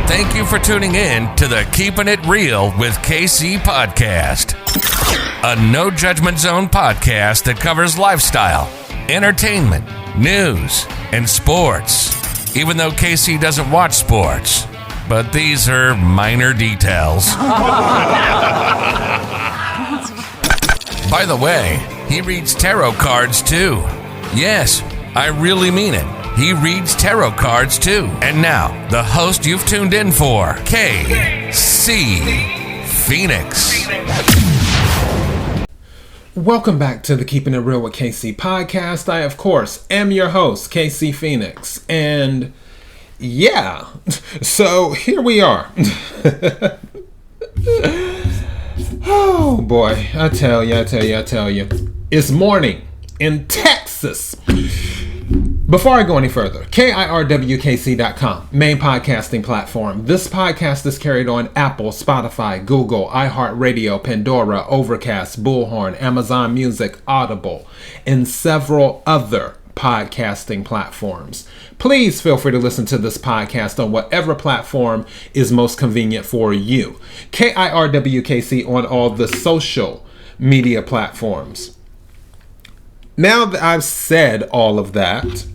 Thank you for tuning in to the Keeping It Real with KC podcast, a no judgment zone podcast that covers lifestyle, entertainment, news, and sports. Even though KC doesn't watch sports, but these are minor details. By the way, he reads tarot cards too. Yes, I really mean it. He reads tarot cards too. And now, the host you've tuned in for, KC Phoenix. Welcome back to the Keeping It Real with KC podcast. I, of course, am your host, KC Phoenix. And yeah, so here we are. Oh boy, I tell you. It's morning in Texas. Before I go any further, KIRWKC.com, main podcasting platform. This podcast is carried on Apple, Spotify, Google, iHeartRadio, Pandora, Overcast, Bullhorn, Amazon Music, Audible, and several other podcasting platforms. Please feel free to listen to this podcast on whatever platform is most convenient for you. KIRWKC on all the social media platforms. Now that I've said all of that,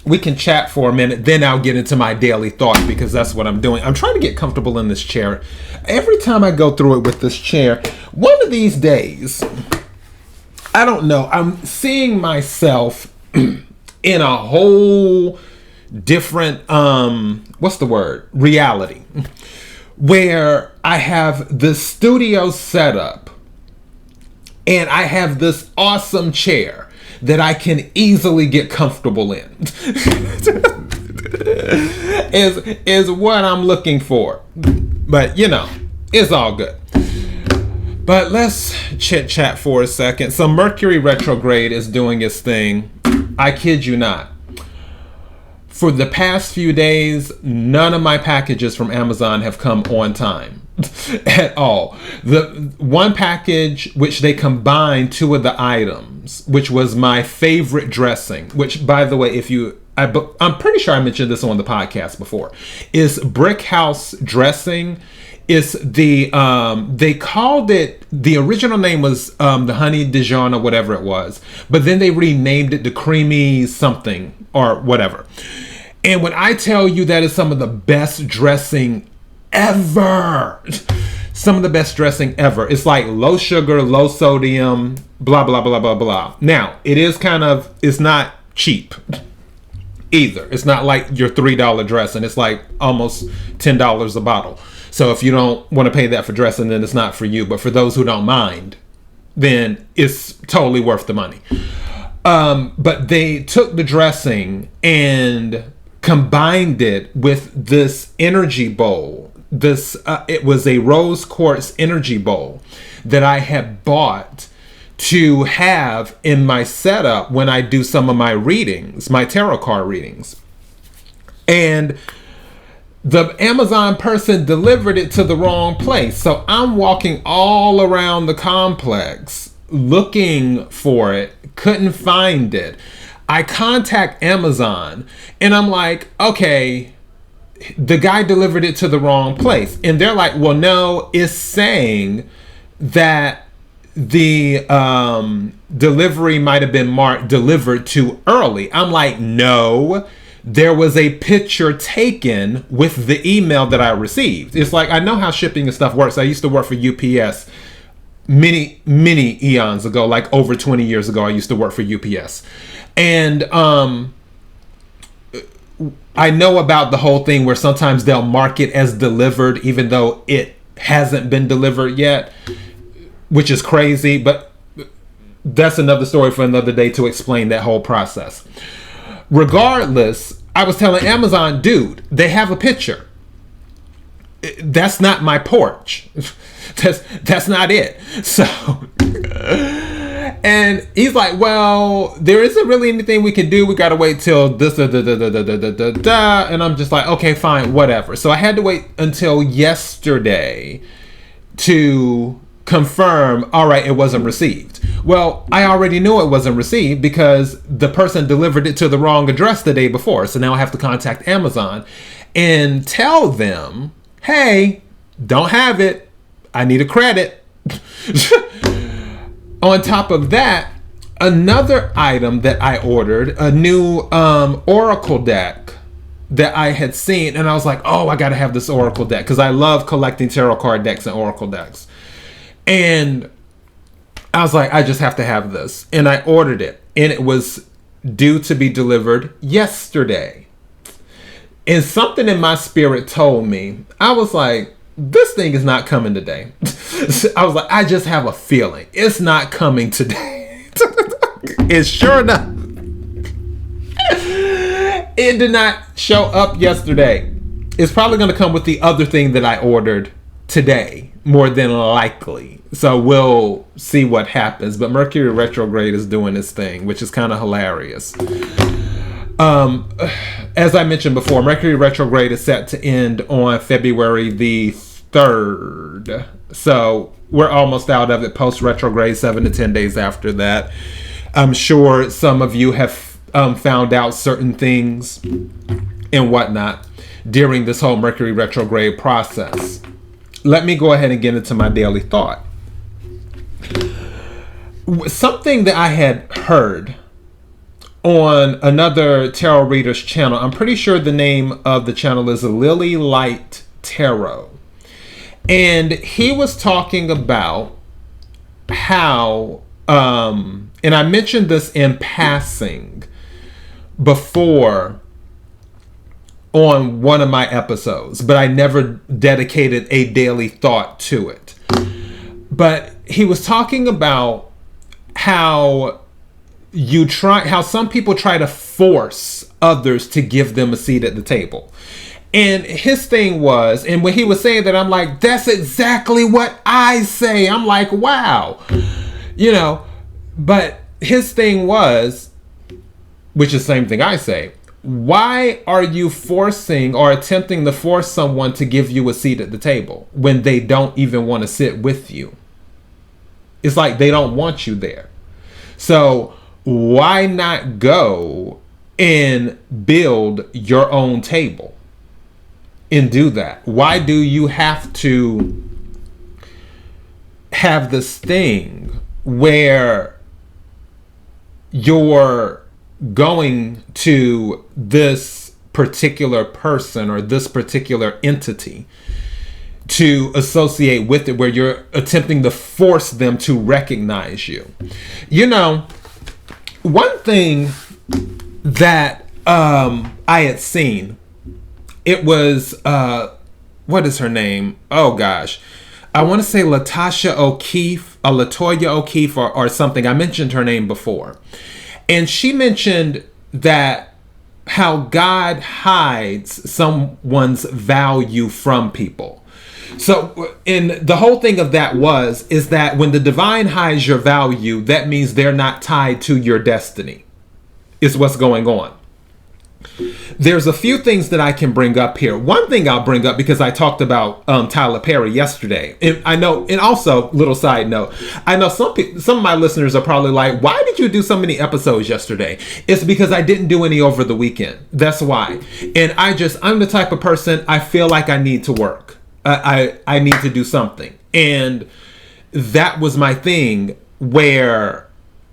we can chat for a minute, then I'll get into my daily thought because that's what I'm doing. I'm trying to get comfortable in this chair. Every time I go through it with this chair, one of these days, I don't know, I'm seeing myself in a whole different, reality, where I have the studio set up and I have this awesome chair that I can easily get comfortable in. is what I'm looking for. But, you know, it's all good. But let's chit chat for a second. So Mercury retrograde is doing its thing. I kid you not. For the past few days, none of my packages from Amazon have come on time at all. The one package, which they combined two of the items, which was my favorite dressing, which, by the way, I'm pretty sure I mentioned this on the podcast before, is Brick House dressing. It's the, they called it, the original name was the Honey Dijon or whatever it was, but then they renamed it the Creamy something or whatever. And when I tell you that is some of the best dressing ever, some of the best dressing ever. It's like low sugar, low sodium, blah, blah, blah, blah, blah. Now, it's not cheap either. It's not like your $3 dressing. It's like almost $10 a bottle. So if you don't want to pay that for dressing, then it's not for you. But for those who don't mind, then it's totally worth the money. But they took the dressing and combined it with this energy bowl. It was a rose quartz energy bowl that I had bought to have in my setup when I do some of my readings, my tarot card readings. And the Amazon person delivered it to the wrong place. So I'm walking all around the complex looking for it, couldn't find it. I contact Amazon and I'm like, okay, the guy delivered it to the wrong place. And they're like, well, no, it's saying that the delivery might have been marked delivered too early. I'm like, no, there was a picture taken with the email that I received. It's like, I know how shipping and stuff works. I used to work for UPS many eons ago, like over 20 years ago. I used to work for UPS. And I know about the whole thing where sometimes they'll mark it as delivered even though it hasn't been delivered yet, which is crazy, but that's another story for another day to explain that whole process. Regardless, I was telling Amazon, dude, they have a picture. That's not my porch. That's not it. So, and he's like, well, there isn't really anything we can do. We got to wait till this, and I'm just like, okay, fine, whatever. So I had to wait until yesterday to confirm, all right, it wasn't received. Well, I already knew it wasn't received because the person delivered it to the wrong address the day before. So now I have to contact Amazon and tell them hey, don't have it. I need a credit. On top of that, another item that I ordered, a new Oracle deck that I had seen, and I was like, oh, I gotta have this Oracle deck because I love collecting tarot card decks and Oracle decks. And I was like, I just have to have this. And I ordered it, and it was due to be delivered yesterday. And something in my spirit told me, I was like, this thing is not coming today. I was like, I just have a feeling it's not coming today. And sure enough, it did not show up yesterday. It's probably going to come with the other thing that I ordered today, more than likely. So we'll see what happens. But Mercury retrograde is doing its thing, which is kind of hilarious. As I mentioned before, Mercury retrograde is set to end on February the 3rd. So we're almost out of it post retrograde, 7 to 10 days after that. I'm sure some of you have found out certain things and whatnot during this whole Mercury retrograde process. Let me go ahead and get into my daily thought. Something that I had heard on another tarot reader's channel. I'm pretty sure the name of the channel is Lily Light Tarot. And he was talking about how, and I mentioned this in passing before on one of my episodes, but I never dedicated a daily thought to it. But he was talking about how some people try to force others to give them a seat at the table. And his thing was, and when he was saying that, I'm like, that's exactly what I say. I'm like, wow. But his thing was, which is the same thing I say, why are you forcing or attempting to force someone to give you a seat at the table when they don't even want to sit with you? It's like they don't want you there. So why not go and build your own table and do that? Why do you have to have this thing where you're going to this particular person or this particular entity to associate with it, where you're attempting to force them to recognize you? One thing that I had seen, it was, what is her name? Oh gosh. I want to say Latoya O'Keefe or something. I mentioned her name before. And she mentioned that how God hides someone's value from people. So, and the whole thing of that is that when the divine hides your value, that means they're not tied to your destiny, is what's going on. There's a few things that I can bring up here. One thing I'll bring up, because I talked about Tyler Perry yesterday. And I know, and also, little side note, I know some of my listeners are probably like, why did you do so many episodes yesterday? It's because I didn't do any over the weekend. That's why. And I'm the type of person, I feel like I need to work. I need to do something. And that was my thing, where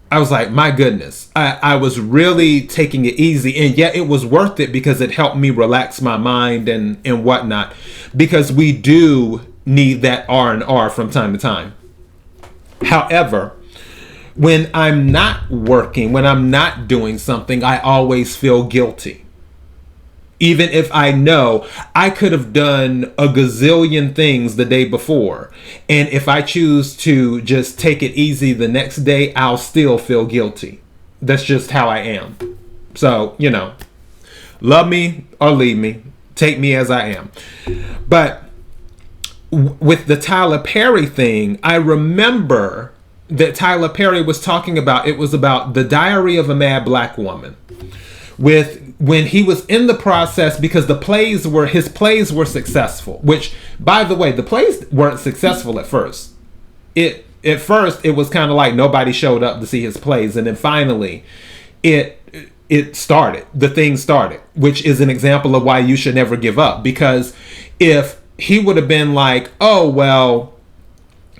I was like, my goodness, I was really taking it easy. And yet it was worth it because it helped me relax my mind and whatnot. Because we do need that R&R from time to time. However, when I'm not working, when I'm not doing something, I always feel guilty. Even if I know I could have done a gazillion things the day before. And if I choose to just take it easy the next day, I'll still feel guilty. That's just how I am. So, love me or leave me. Take me as I am. But with the Tyler Perry thing, I remember that Tyler Perry was talking about, it was about The Diary of a Mad Black Woman. When he was in the process, because his plays were successful, which, by the way, the plays weren't successful at first. At first it was kind of like nobody showed up to see his plays, and then finally it started. The thing started, which is an example of why you should never give up, because if he would have been like, oh, well,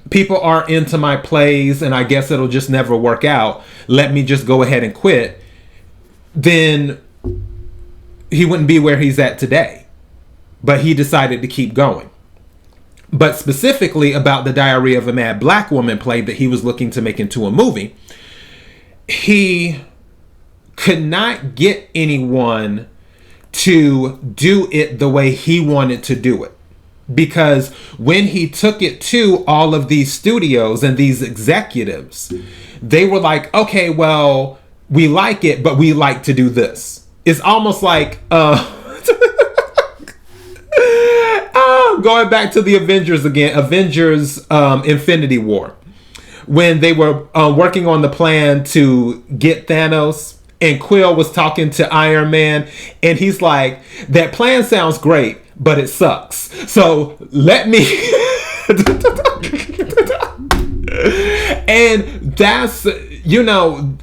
people aren't into my plays and I guess it'll just never work out. Let me just go ahead and quit. Then he wouldn't be where he's at today. But he decided to keep going. But specifically about the Diary of a Mad Black Woman play that he was looking to make into a movie, he could not get anyone to do it the way he wanted to do it. Because when he took it to all of these studios and these executives, they were like, okay, well, we like it, but we like to do this. It's almost like going back to the Avengers again, Avengers Infinity War, when they were working on the plan to get Thanos, and Quill was talking to Iron Man, and he's like, that plan sounds great, but it sucks. So let me... And that's, you know,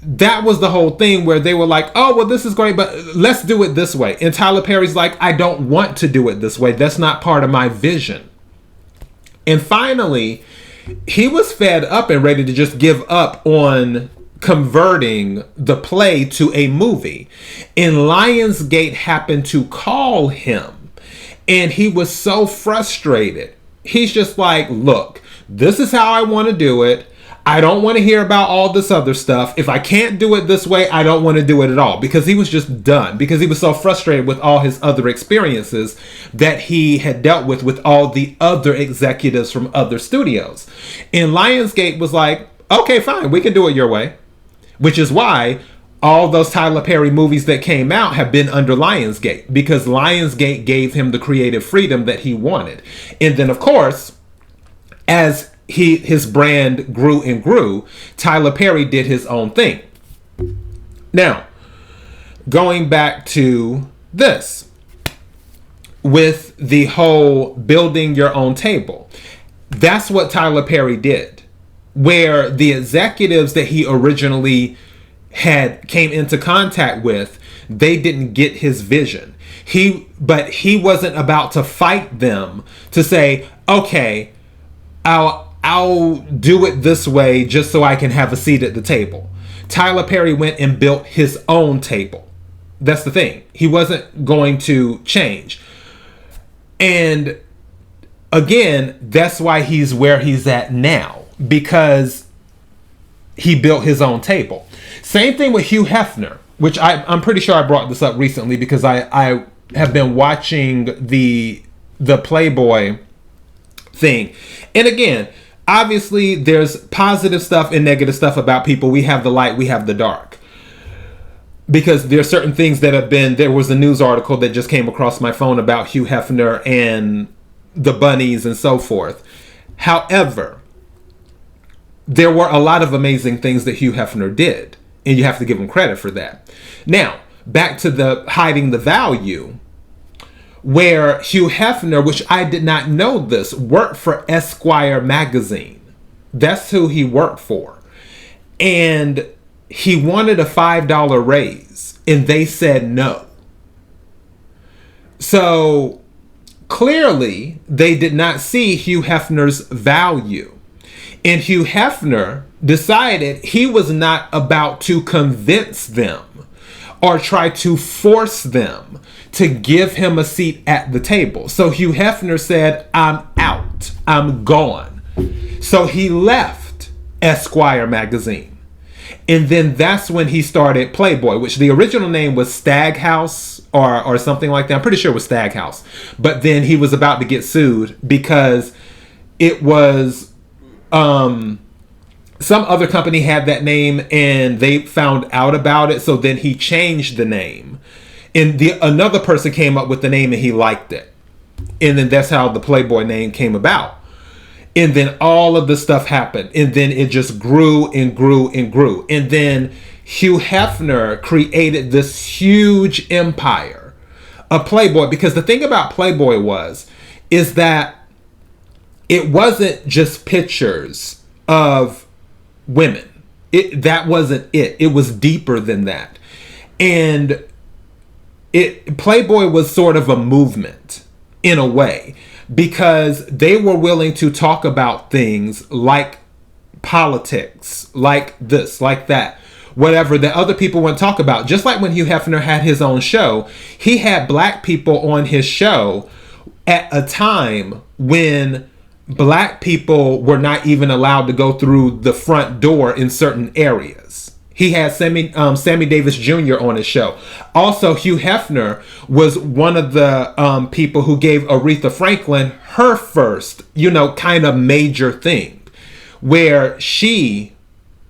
that was the whole thing where they were like, oh, well, this is great, but let's do it this way. And Tyler Perry's like, I don't want to do it this way. That's not part of my vision. And finally, he was fed up and ready to just give up on converting the play to a movie. And Lionsgate happened to call him. And he was so frustrated. He's just like, look, this is how I want to do it. I don't want to hear about all this other stuff. If I can't do it this way, I don't want to do it at all. Because he was just done. Because he was so frustrated with all his other experiences that he had dealt with all the other executives from other studios. And Lionsgate was like, okay, fine, we can do it your way. Which is why all those Tyler Perry movies that came out have been under Lionsgate. Because Lionsgate gave him the creative freedom that he wanted. And then, of course, as his brand grew and grew, Tyler Perry did his own thing. Now, going back to this, with the whole building your own table, that's what Tyler Perry did. Where the executives that he originally came into contact with, they didn't get his vision. But he wasn't about to fight them to say, okay, I'll do it this way just so I can have a seat at the table. Tyler Perry went and built his own table. That's the thing. He wasn't going to change. And again, that's why he's where he's at now. Because he built his own table. Same thing with Hugh Hefner, which I'm pretty sure I brought this up recently because I have been watching the Playboy thing. And again, obviously there's positive stuff and negative stuff about people. We have the light, we have the dark. Because there are certain things that have been, there was a news article that just came across my phone about Hugh Hefner and the bunnies and so forth. However, there were a lot of amazing things that Hugh Hefner did. And you have to give him credit for that. Now, back to the hiding the value, where Hugh Hefner, which I did not know this, worked for Esquire magazine. That's who he worked for. And he wanted a $5 raise, and they said no. So clearly, they did not see Hugh Hefner's value. And Hugh Hefner decided he was not about to convince them or try to force them to give him a seat at the table. So Hugh Hefner said, I'm out. I'm gone. So he left Esquire magazine. And then that's when he started Playboy, which the original name was Stag House or something like that. I'm pretty sure it was Stag House. But then he was about to get sued because it was... some other company had that name and they found out about it. So then he changed the name. And another person came up with the name and he liked it. And then that's how the Playboy name came about. And then all of the stuff happened. And then it just grew and grew and grew. And then Hugh Hefner created this huge empire of Playboy. Because the thing about Playboy is that it wasn't just pictures of women. That wasn't it. It was deeper than that. And Playboy was sort of a movement. in a way, because they were willing to talk about things like politics, like this, like that, whatever that other people wouldn't talk about. Just like when Hugh Hefner had his own show, he had black people on his show at a time when black people were not even allowed to go through the front door in certain areas. He had Sammy Davis Jr. on his show. Also, Hugh Hefner was one of the people who gave Aretha Franklin her first, kind of major thing, where she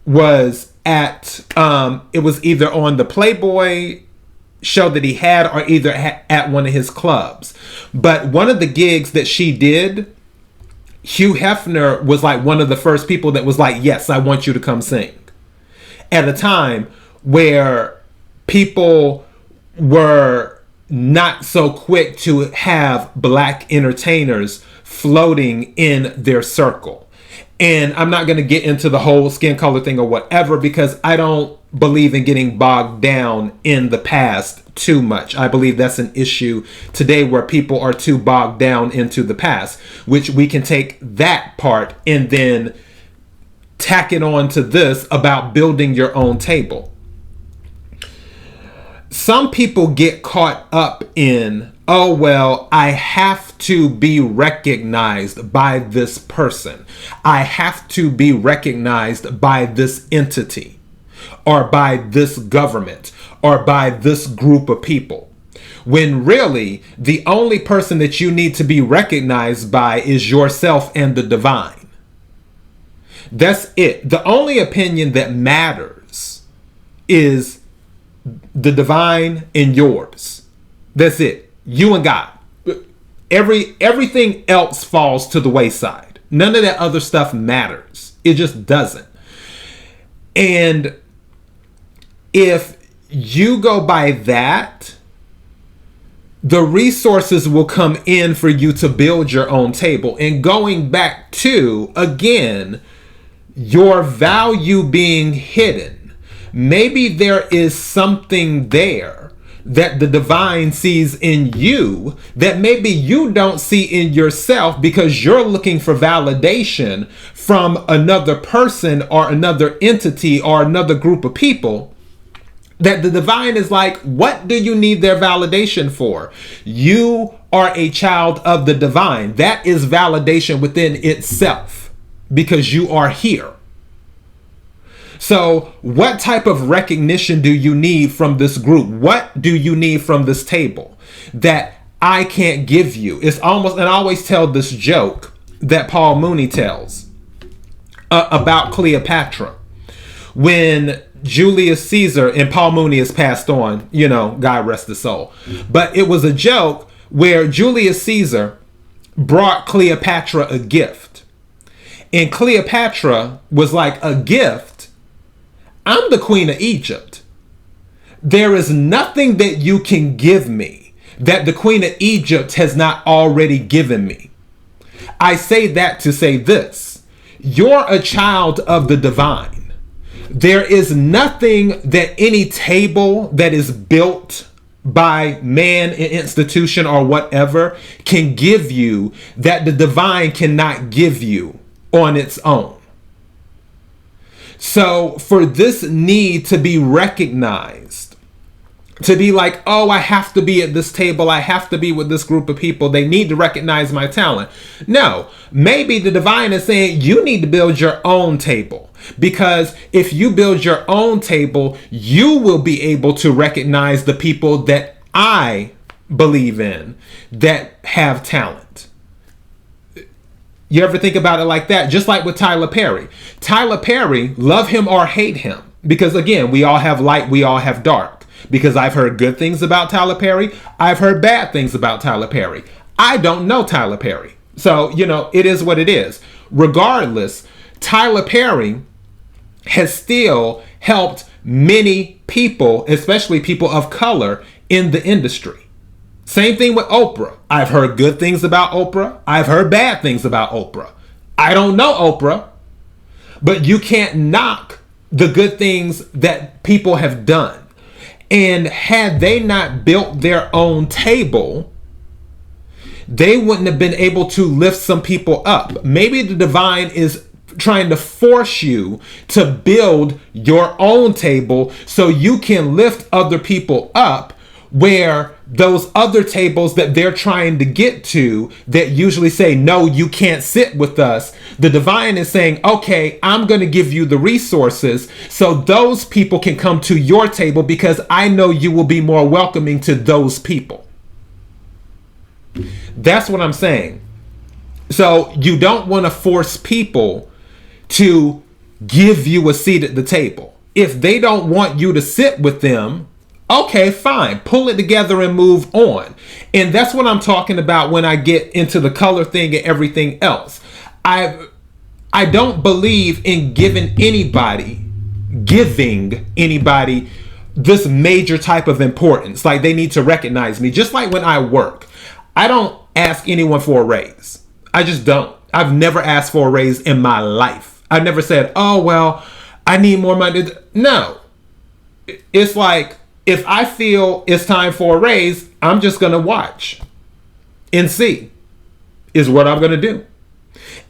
was at, it was either on the Playboy show that he had or either at one of his clubs. But one of the gigs that she did, Hugh Hefner was like one of the first people that was like, yes, I want you to come sing. At a time where people were not so quick to have black entertainers floating in their circle. And I'm not going to get into the whole skin color thing or whatever, because I don't believe in getting bogged down in the past too much. I believe that's an issue today, where people are too bogged down into the past, which we can take that part and then tack it on to this about building your own table. Some people get caught up in, oh, well, I have to be recognized by this person. I have to be recognized by this entity, or by this government, or by this group of people. When really, the only person that you need to be recognized by is yourself and the divine. That's it. The only opinion that matters is the divine and yours. That's it. You and God. Everything else falls to the wayside. None of that other stuff matters. It just doesn't. And if you go by that, the resources will come in for you to build your own table. And going back to, again, your value being hidden. Maybe there is something there that the divine sees in you that maybe you don't see in yourself, because you're looking for validation from another person or another entity or another group of people, that the divine is like, what do you need their validation for? You are a child of the divine. That is validation within itself, because you are here. So what type of recognition do you need from this group? What do you need from this table that I can't give you? It's almost, and I always tell this joke that Paul Mooney tells about Cleopatra. When Julius Caesar, and Paul Mooney has passed on, God rest his soul. But it was a joke where Julius Caesar brought Cleopatra a gift. And Cleopatra was like, a gift? I'm the queen of Egypt. There is nothing that you can give me that the queen of Egypt has not already given me. I say that to say this. You're a child of the divine. There is nothing that any table that is built by man, an institution, or whatever can give you that the divine cannot give you on its own. So for this need to be recognized, to be like, oh, I have to be at this table, I have to be with this group of people, they need to recognize my talent. No, maybe the divine is saying you need to build your own table, because if you build your own table, you will be able to recognize the people that I believe in that have talent. You ever think about it like that? Just like with Tyler Perry. Tyler Perry, love him or hate him, because again, we all have light, we all have dark. Because I've heard good things about Tyler Perry, I've heard bad things about Tyler Perry. I don't know Tyler Perry. So, it is what it is. Regardless, Tyler Perry has still helped many people, especially people of color, in the industry. Same thing with Oprah. I've heard good things about Oprah. I've heard bad things about Oprah. I don't know Oprah, but you can't knock the good things that people have done. And had they not built their own table, they wouldn't have been able to lift some people up. Maybe the divine is trying to force you to build your own table so you can lift other people up, where those other tables that they're trying to get to that usually say, no, you can't sit with us. The divine is saying, okay, I'm going to give you the resources so those people can come to your table because I know you will be more welcoming to those people. That's what I'm saying. So you don't want to force people to give you a seat at the table. If they don't want you to sit with them, okay, fine. Pull it together and move on. And that's what I'm talking about when I get into the color thing and everything else. I don't believe in giving anybody this major type of importance. Like they need to recognize me. Just like when I work, I don't ask anyone for a raise. I just don't. I've never asked for a raise in my life. I never said, oh, well, I need more money. No. It's like, if I feel it's time for a raise, I'm just going to watch and see is what I'm going to do.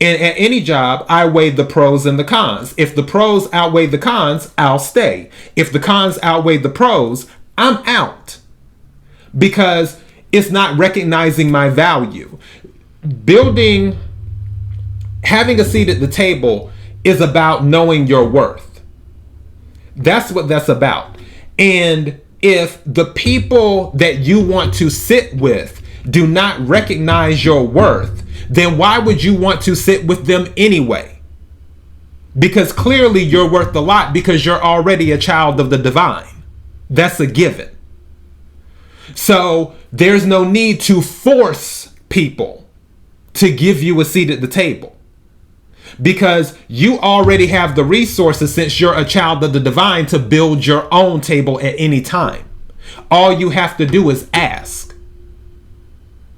And at any job, I weigh the pros and the cons. If the pros outweigh the cons, I'll stay. If the cons outweigh the pros, I'm out. Because it's not recognizing my value. Having a seat at the table is about knowing your worth. That's what that's about. And if the people that you want to sit with do not recognize your worth, then why would you want to sit with them anyway? Because clearly you're worth a lot because you're already a child of the divine. That's a given. So there's no need to force people to give you a seat at the table. Because you already have the resources, since you're a child of the divine, to build your own table at any time. All you have to do is ask.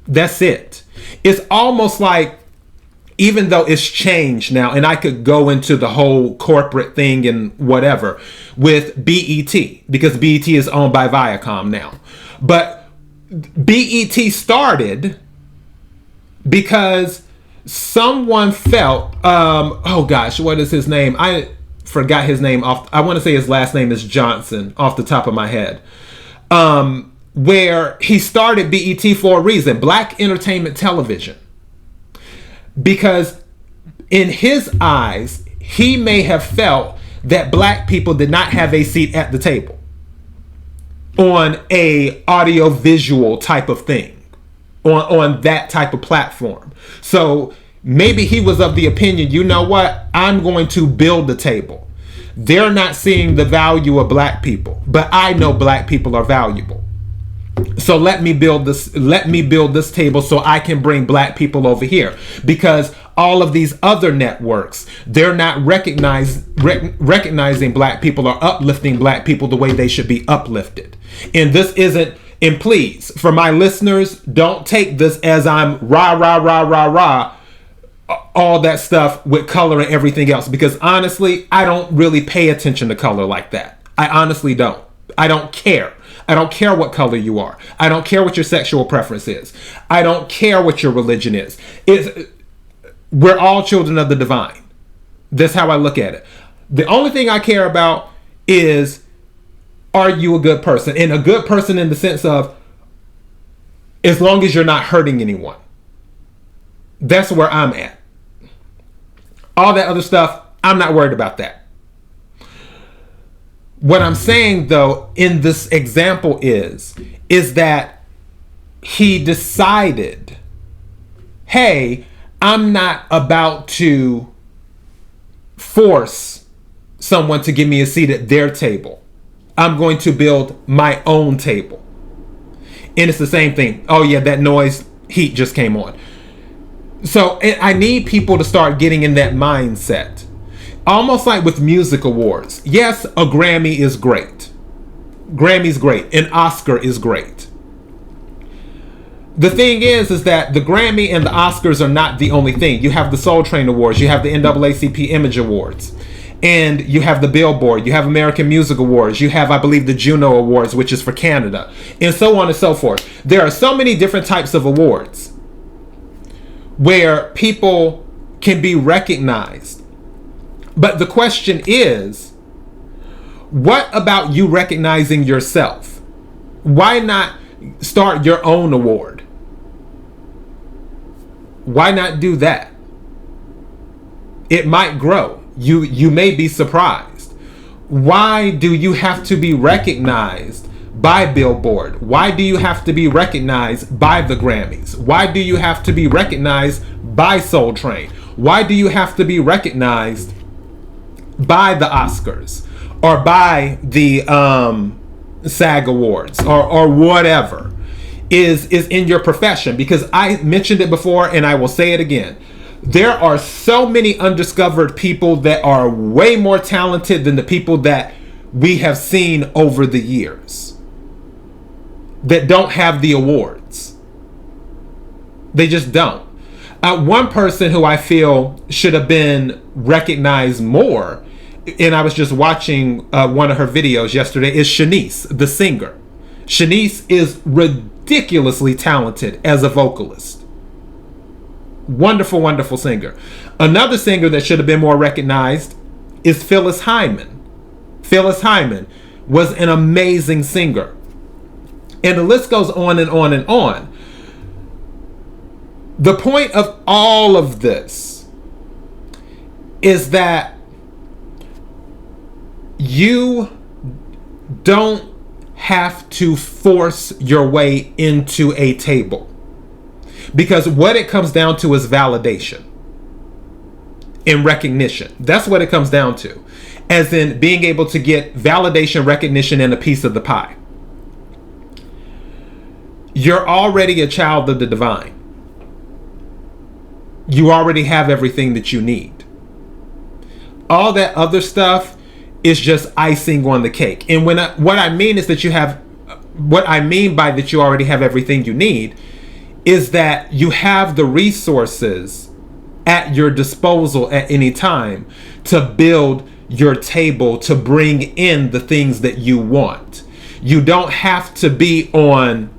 That's it. It's almost like, even though it's changed now, and I could go into the whole corporate thing and whatever with BET, because BET is owned by Viacom now. But BET started because someone felt, oh gosh, what is his name? I forgot his name I want to say his last name is Johnson off the top of my head. Where he started BET for a reason, Black Entertainment Television. Because in his eyes, he may have felt that black people did not have a seat at the table on a audio visual type of thing. On that type of platform. So maybe he was of the opinion, you know what? I'm going to build the table. They're not seeing the value of black people, but I know black people are valuable. So let me build this table so I can bring black people over here. Because all of these other networks, they're not recognizing black people or uplifting black people the way they should be uplifted. And this isn't. And please, for my listeners, don't take this as I'm rah, all that stuff with color and everything else. Because honestly, I don't really pay attention to color like that. I honestly don't. I don't care. I don't care what color you are. I don't care what your sexual preference is. I don't care what your religion is. We're all children of the divine. That's how I look at it. The only thing I care about is, are you a good person? And a good person in the sense of, as long as you're not hurting anyone. That's where I'm at. All that other stuff, I'm not worried about that. What I'm saying, though, in this example is that he decided, hey, I'm not about to force someone to give me a seat at their table. I'm going to build my own table. And it's the same thing. Oh yeah, that noise, heat just came on. So I need people to start getting in that mindset. Almost like with music awards. Yes, a Grammy is great. Grammy's great. An Oscar is great. The thing is that the Grammy and the Oscars are not the only thing. You have the Soul Train Awards. You have the NAACP Image Awards. And you have the Billboard, you have American Music Awards, you have, I believe, the Juno Awards, which is for Canada, and so on and so forth. There are so many different types of awards. where people can be recognized. But the question is, what about you recognizing yourself? Why not start your own award? Why not do that? It might grow. You may be surprised. Why do you have to be recognized by Billboard? Why do you have to be recognized by the Grammys? Why do you have to be recognized by Soul Train? Why do you have to be recognized by the Oscars or by the SAG Awards or whatever is in your profession? Because I mentioned it before and I will say it again. There are so many undiscovered people that are way more talented than the people that we have seen over the years that don't have the awards. They just don't. One person who I feel should have been recognized more, and I was just watching one of her videos yesterday, is Shanice, the singer. Shanice is ridiculously talented as a vocalist. Wonderful, wonderful singer. Another singer that should have been more recognized is Phyllis Hyman. Phyllis Hyman was an amazing singer. And the list goes on and on and on. The point of all of this is that you don't have to force your way into a table. Because what it comes down to is validation and recognition. That's what it comes down to. As in being able to get validation, recognition, and a piece of the pie. You're already a child of the divine. You already have everything that you need. All that other stuff is just icing on the cake. And what I mean is that what I mean by that you already have everything you need is that you have the resources at your disposal at any time to build your table, to bring in the things that you want. You don't have to be on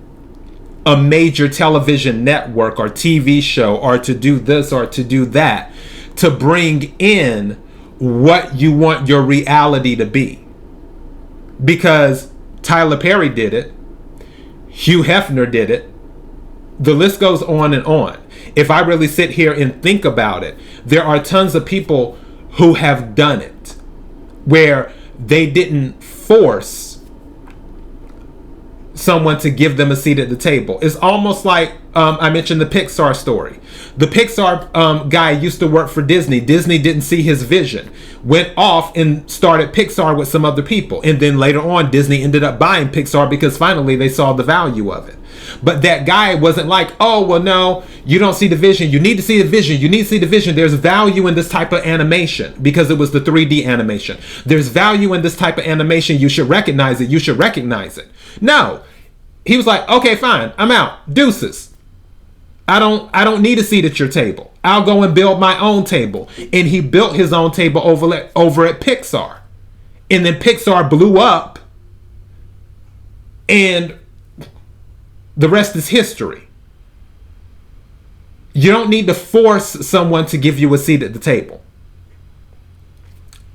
a major television network or TV show or to do this or to do that to bring in what you want your reality to be. Because Tyler Perry did it. Hugh Hefner did it. The list goes on and on. If I really sit here and think about it, there are tons of people who have done it where they didn't force someone to give them a seat at the table. It's almost like I mentioned the Pixar story. The Pixar guy used to work for Disney. Disney didn't see his vision, went off and started Pixar with some other people. And then later on, Disney ended up buying Pixar because finally they saw the value of it. But that guy wasn't like, oh, well, no, you don't see the vision. You need to see the vision. You need to see the vision. There's value in this type of animation because it was the 3D animation. There's value in this type of animation. You should recognize it. You should recognize it. No, he was like, okay, fine. I'm out. Deuces. I don't need a seat at your table. I'll go and build my own table. And he built his own table over at Pixar. And then Pixar blew up. And the rest is history. You don't need to force someone to give you a seat at the table.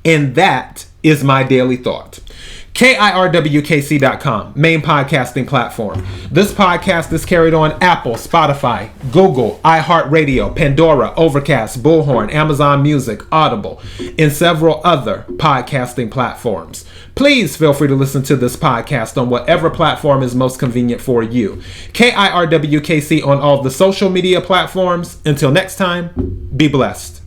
And that is my daily thought. KIRWKC.com, main podcasting platform. This podcast is carried on Apple, Spotify, Google, iHeartRadio, Pandora, Overcast, Bullhorn, Amazon Music, Audible, and several other podcasting platforms. Please feel free to listen to this podcast on whatever platform is most convenient for you. KIRWKC on all the social media platforms. Until next time, be blessed.